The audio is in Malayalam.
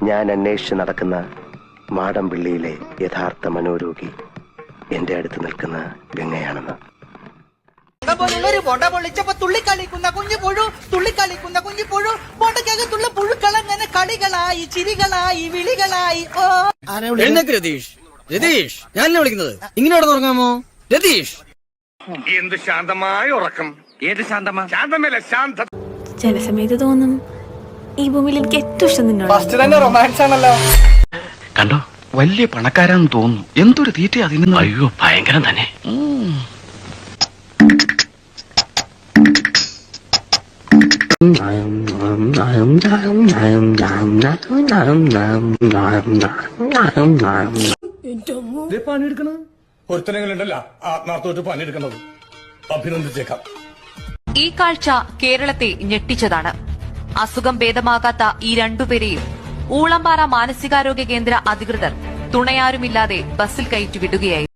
ഞാൻ അന്വേഷിച്ച് നടക്കുന്ന മാടമ്പിള്ളിയിലെ യഥാർത്ഥ മനോരോഗി എന്റെ അടുത്ത് നിൽക്കുന്ന ഗംഗയാണെന്ന്. ഒരു പൊട പൊളിച്ചപ്പോ തുള്ളിക്കളിക്കുന്ന കുഞ്ഞുപുഴു, തുള്ളിക്കളിക്കുന്ന കുഞ്ഞുപുഴു, പൊടക്കകത്തുള്ള പുഴുക്കളങ്ങനെ കളികളായി, ചിരികളായി, വിളികളായി. രതീഷ്, രതീഷ്, ഞാനല്ലേ വിളിക്കുന്നത്? ഇങ്ങനെ ഉറങ്ങാമോ രതീഷ്? എന്ത് ശാന്തമായ ഉറക്കം. ഏത് ശാന്തമാ? ശാന്തമല്ല, ശാന്ത. ചില സമയത്ത് തോന്നും ഈ ഭൂമിയിൽ എനിക്ക് ഏറ്റവും ഇഷ്ടം നിന്നോട്. ഫസ്റ്റ് തന്നെ റൊമാൻസ് ആണല്ലോ. കണ്ടോ, വലിയ പണക്കാരാന്ന് തോന്നുന്നു. എന്തൊരു തീറ്റ അതിന്. അയ്യോ, ഭയങ്കരം തന്നെ. ഒരുത്തനെങ്കിലുണ്ടല്ല ആത്മാർത്ഥമായിട്ട് പണിയെടുക്കുന്നത്. അഭിനന്ദിച്ചേക്കാം. ഈ കാഴ്ച കേരളത്തെ ഞെട്ടിച്ചതാണ്. അസുഖം ഭേദമാകാത്ത ഈ രണ്ടുപേരെയും ഊളംപാറ മാനസികാരോഗ്യ കേന്ദ്ര അധികൃതർ തുണയാരുമില്ലാതെ ബസ്സിൽ കയറ്റി വിടുകയായിരുന്നു.